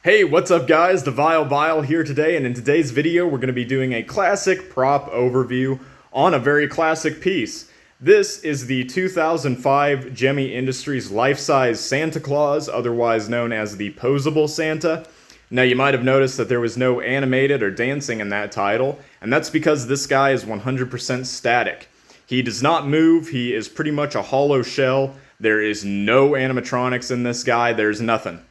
Hey, what's up guys? The Bile here today, and in today's video we're going to be doing a classic prop overview on a very classic piece. This is the 2005 Gemmy Industries Lifesize Santa Claus, otherwise known as the Posable Santa. Now you might have noticed that there was no animated or dancing in that title, and that's because this guy is 100% static. He does not move, he is pretty much a hollow shell. There is no animatronics in this guy, there's nothing.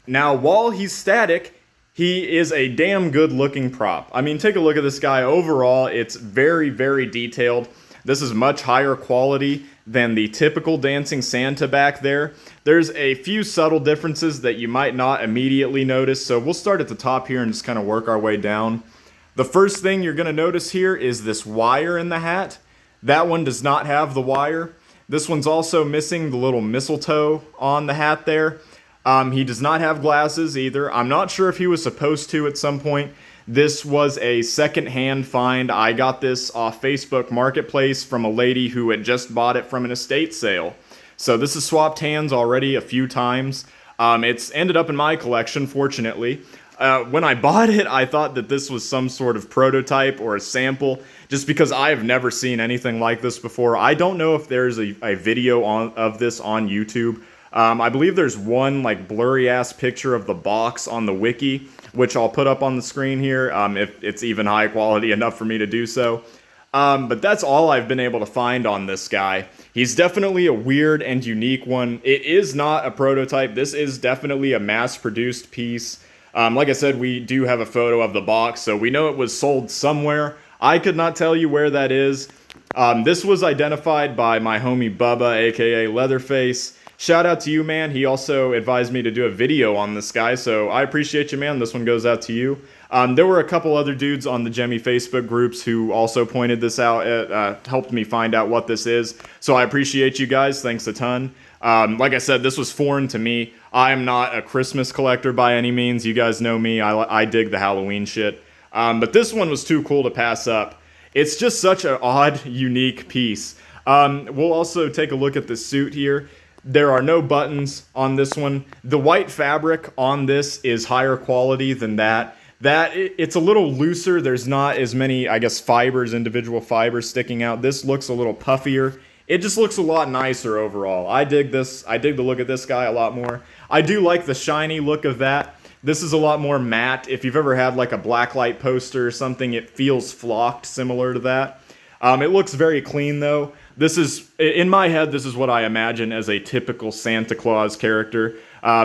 Now, while he's static, he is a damn good looking prop. I mean, take a look at this guy. Overall, it's very, very detailed. This is much higher quality than the typical dancing Santa back there. There's a few subtle differences that you might not immediately notice, so we'll start at the top here and just kind of work our way down. The first thing you're going to notice here is this wire in the hat. That one does not have the wire. This one's also missing the little mistletoe on the hat there. He does not have glasses either. I'm not sure if he was supposed to at some point. This was a second-hand find. I got this off Facebook Marketplace from a lady who had just bought it from an estate sale. So this has swapped hands already a few times. It's ended up in my collection, fortunately. When I bought it, I thought that this was some sort of prototype or a sample, just because I have never seen anything like this before. I don't know if there's a video of this on YouTube. I believe there's one like blurry ass picture of the box on the wiki, which I'll put up on the screen here if it's even high quality enough for me to do so. But that's all I've been able to find on this guy. He's definitely a weird and unique one. It is not a prototype. This is definitely a mass-produced piece. Like I said, we do have a photo of the box, so we know it was sold somewhere. I could not tell you where that is. This was identified by my homie Bubba, aka Leatherface. Shout out to you, man. He also advised me to do a video on this guy, so I appreciate you, man. This one goes out to you. There were a couple other dudes on the Gemmy Facebook groups who also pointed this out, helped me find out what this is. So I appreciate you guys. Thanks a ton. Like I said, this was foreign to me. I am not a Christmas collector by any means. You guys know me. I dig the Halloween shit. But this one was too cool to pass up. It's just such an odd, unique piece. We'll also take a look at the suit here. There are no buttons on this one. The white fabric on this is higher quality than that. It's a little looser. There's not as many, I guess, fibers, individual fibers sticking out. This looks a little puffier. It just looks a lot nicer overall. I dig this. I dig the look of this guy a lot more. I do like the shiny look of that. This is a lot more matte. If you've ever had like a blacklight poster or something, it feels flocked, similar to that. It looks very clean though. This is, in my head, this is what I imagine as a typical Santa Claus character.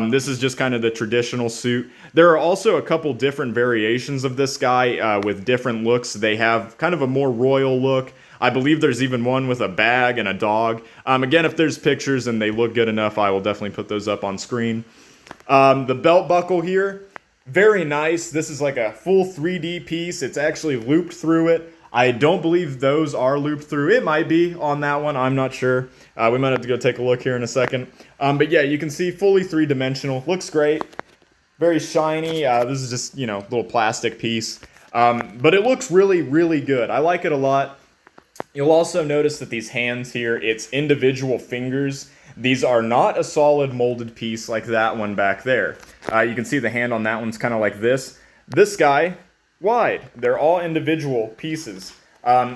This is just kind of the traditional suit. There are also a couple different variations of this guy with different looks. They have kind of a more royal look. I believe there's even one with a bag and a dog. Again, if there's pictures and they look good enough, I will definitely put those up on screen. The belt buckle here, very nice. This is like a full 3D piece. It's actually looped through it. I don't believe those are looped through. It might be on that one. I'm not sure. We might have to go take a look here in a second. But yeah, you can see fully three-dimensional. Looks great. Very shiny. This is just, you know, little plastic piece. But it looks really, really good. I like it a lot. You'll also notice that these hands here, it's individual fingers. These are not a solid molded piece like that one back there. You can see the hand on that one's kind of like this. This guy, wide. They're all individual pieces.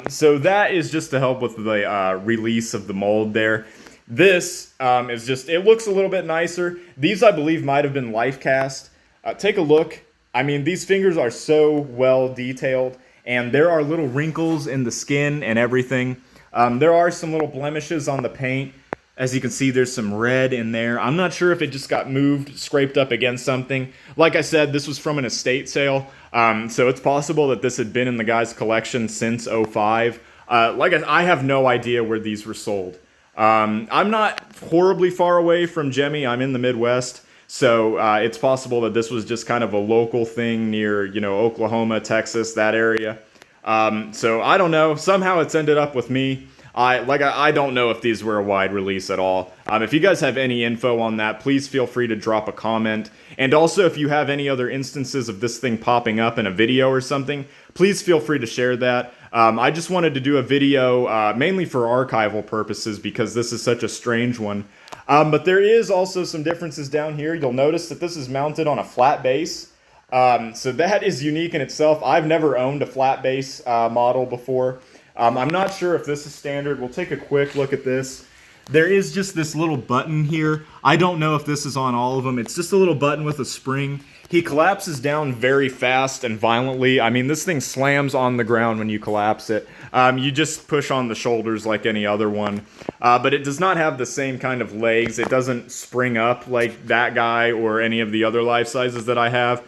So that is just to help with the release of the mold there. This is just, it looks a little bit nicer. These, I believe, might have been life cast. Take a look. I mean, these fingers are so well detailed, and there are little wrinkles in the skin and everything. There are some little blemishes on the paint. As you can see, there's some red in there. I'm not sure if it just got moved, scraped up against something. Like I said, this was from an estate sale, so it's possible that this had been in the guy's collection since '05. I have no idea where these were sold. I'm not horribly far away from Gemmy. I'm in the Midwest, so it's possible that this was just kind of a local thing near, you know, Oklahoma, Texas, that area. So I don't know. Somehow it's ended up with me. I don't know if these were a wide release at all. If you guys have any info on that, please feel free to drop a comment. And also, if you have any other instances of this thing popping up in a video or something, please feel free to share that. I just wanted to do a video mainly for archival purposes because this is such a strange one. But there is also some differences down here. You'll notice that this is mounted on a flat base. So that is unique in itself. I've never owned a flat base model before. I'm not sure if this is standard. We'll take a quick look at this. There is just this little button here. I don't know if this is on all of them. It's just a little button with a spring. He collapses down very fast and violently. I mean, this thing slams on the ground when you collapse it. You just push on the shoulders like any other one. But it does not have the same kind of legs. It doesn't spring up like that guy or any of the other life sizes that I have.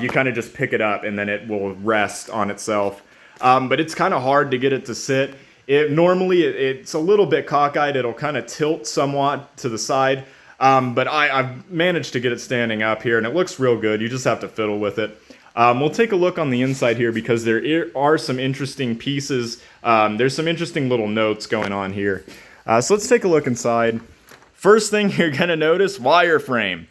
You kind of just pick it up and then it will rest on itself. But it's kind of hard to get it to sit. Normally it's a little bit cockeyed. It'll kind of tilt somewhat to the side. But I've managed to get it standing up here, and it looks real good. You just have to fiddle with it. We'll take a look on the inside here because there are some interesting pieces. There's some interesting little notes going on here. So let's take a look inside. First thing you're going to notice, wireframe.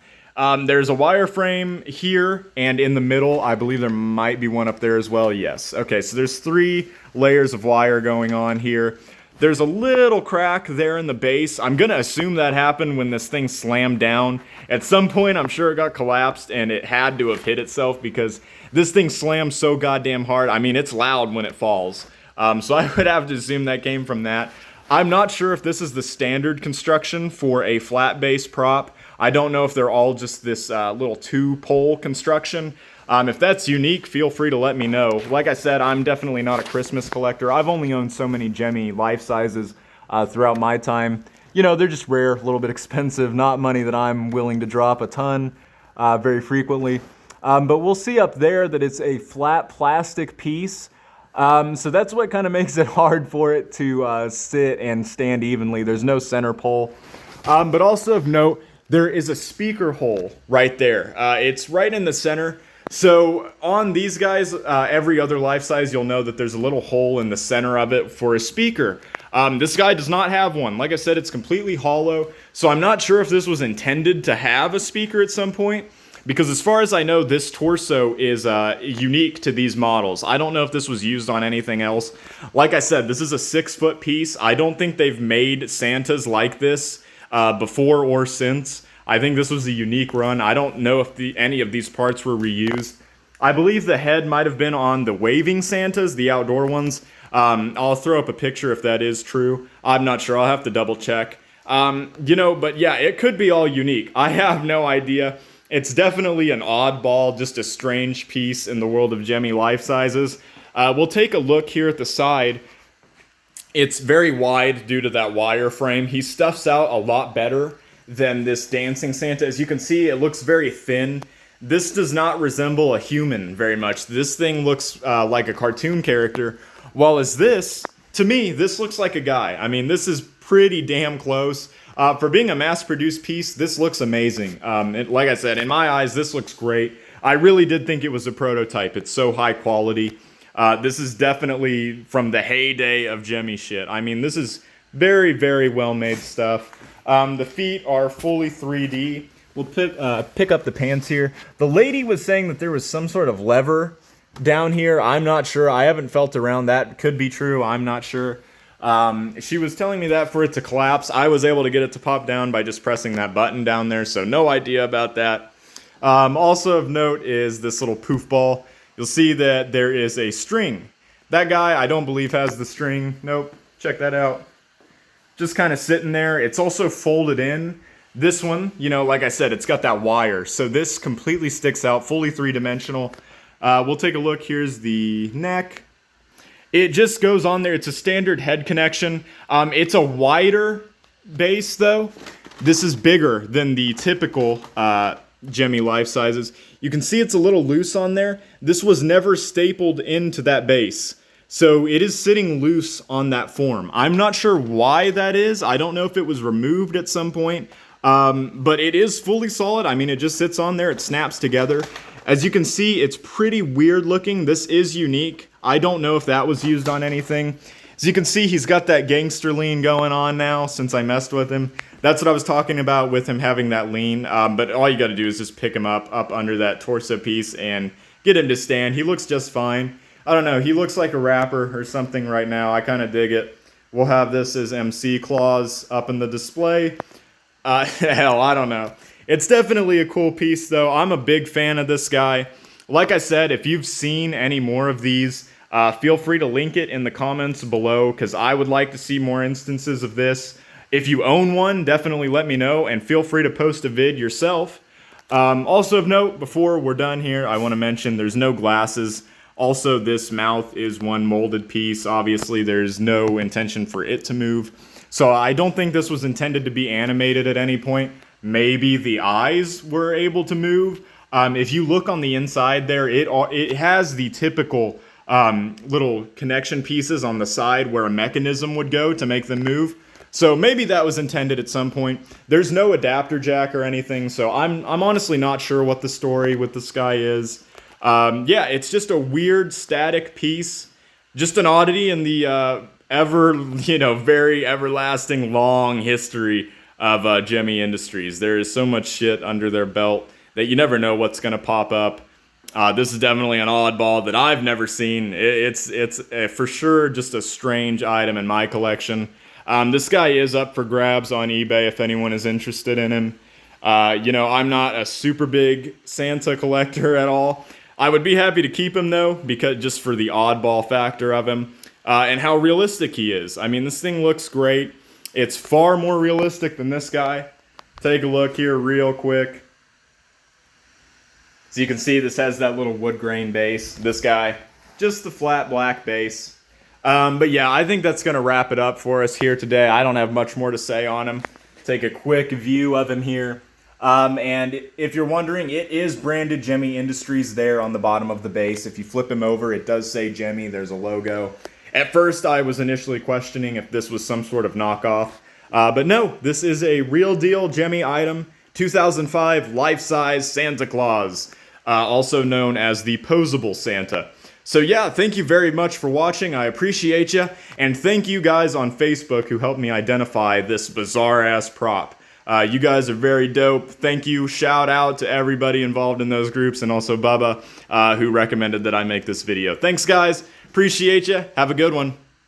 There's a wireframe here and in the middle. I believe there might be one up there as well. Yes. Okay, so there's 3 layers of wire going on here. There's a little crack there in the base. I'm going to assume that happened when this thing slammed down. At some point, I'm sure it got collapsed and it had to have hit itself because this thing slams so goddamn hard. I mean, it's loud when it falls. So I would have to assume that came from that. I'm not sure if this is the standard construction for a flat base prop. I don't know if they're all just this little 2-pole construction. If that's unique, feel free to let me know. Like I said, I'm definitely not a Christmas collector. I've only owned so many Gemmy life sizes throughout my time. You know, they're just rare, a little bit expensive, not money that I'm willing to drop a ton very frequently. But we'll see up there that it's a flat plastic piece. So that's what kind of makes it hard for it to sit and stand evenly. There's no center pole. But also of note, there is a speaker hole right there. It's right in the center. So on these guys, every other life size, you'll know that there's a little hole in the center of it for a speaker. This guy does not have one. Like I said, it's completely hollow. So I'm not sure if this was intended to have a speaker at some point. Because as far as I know, this torso is unique to these models. I don't know if this was used on anything else. Like I said, this is a 6-foot piece. I don't think they've made Santas like this before or since. I think this was a unique run. I don't know if any of these parts were reused. I believe the head might have been on the waving Santas, the outdoor ones. I'll throw up a picture if that is true. I'm not sure. I'll have to double check. But yeah, it could be all unique. I have no idea. It's definitely an oddball, just a strange piece in the world of Gemmy life sizes. We'll take a look here at the side. It's very wide due to that wire frame. He stuffs out a lot better than this dancing Santa. As you can see, it looks very thin. This does not resemble a human very much. This thing looks like a cartoon character, while as this, to me, this looks like a guy. I mean, this is pretty damn close. For being a mass-produced piece, this looks amazing. Like I said, in my eyes, this looks great. I really did think it was a prototype. It's so high quality. This is definitely from the heyday of Gemmy shit. I mean, this is very, very well-made stuff. The feet are fully 3D. We'll pick up the pants here. The lady was saying that there was some sort of lever down here. I'm not sure. I haven't felt around. That could be true. I'm not sure. She was telling me that for it to collapse, I was able to get it to pop down by just pressing that button down there, so no idea about that. Also of note is this little poof ball. You'll see that there is a string. That guy, I don't believe, has the string. Nope. Check that out. Just kind of sitting there. It's also folded in. This one, like I said, it's got that wire, so this completely sticks out, fully 3-dimensional. We'll take a look. Here's the neck. It just goes on there. It's a standard head connection. It's a wider base, though. This is bigger than the typical Gemmy life sizes. You can see it's a little loose on there. This was never stapled into that base. So it is sitting loose on that form. I'm not sure why that is. I don't know if it was removed at some point. But it is fully solid. I mean, it just sits on there. It snaps together. As you can see, it's pretty weird looking. This is unique. I don't know if that was used on anything. As you can see, he's got that gangster lean going on now since I messed with him. That's what I was talking about with him having that lean. But all you got to do is just pick him up under that torso piece and get him to stand. He looks just fine. I don't know. He looks like a rapper or something right now. I kind of dig it. We'll have this as MC Claus up in the display. Hell, I don't know. It's definitely a cool piece, though. I'm a big fan of this guy. Like I said, if you've seen any more of these, feel free to link it in the comments below, because I would like to see more instances of this. If you own one, definitely let me know, and feel free to post a vid yourself. Also of note, before we're done here, I want to mention there's no glasses. Also, this mouth is one molded piece. Obviously, there's no intention for it to move. So I don't think this was intended to be animated at any point. Maybe the eyes were able to move. If you look on the inside there, it has the typical little connection pieces on the side where a mechanism would go to make them move. So maybe that was intended at some point. There's no adapter jack or anything, so I'm honestly not sure what the story with this guy is. Yeah, it's just a weird static piece, just an oddity in the very everlasting long history of Gemmy Industries. There is so much shit under their belt that you never know what's gonna pop up. This is definitely an oddball that I've never seen. It's for sure just a strange item in my collection. This guy is up for grabs on eBay if anyone is interested in him. I'm not a super big Santa collector at all. I would be happy to keep him though, because just for the oddball factor of him, and how realistic he is. I mean, this thing looks great. It's far more realistic than this guy. Take a look here real quick. So you can see this has that little wood grain base. This guy, just the flat black base. But yeah, I think that's gonna wrap it up for us here today. I don't have much more to say on him. Take a quick view of him here. And if you're wondering, it is branded Gemmy Industries there on the bottom of the base. If you flip him over, it does say Gemmy. There's a logo. At first, I was initially questioning if this was some sort of knockoff. But no, this is a real deal Gemmy item. 2005 life-size Santa Claus, also known as the Posable Santa. So yeah, thank you very much for watching. I appreciate you. And thank you guys on Facebook who helped me identify this bizarre-ass prop. You guys are very dope. Thank you. Shout out to everybody involved in those groups, and also Bubba, who recommended that I make this video. Thanks, guys. Appreciate you. Have a good one.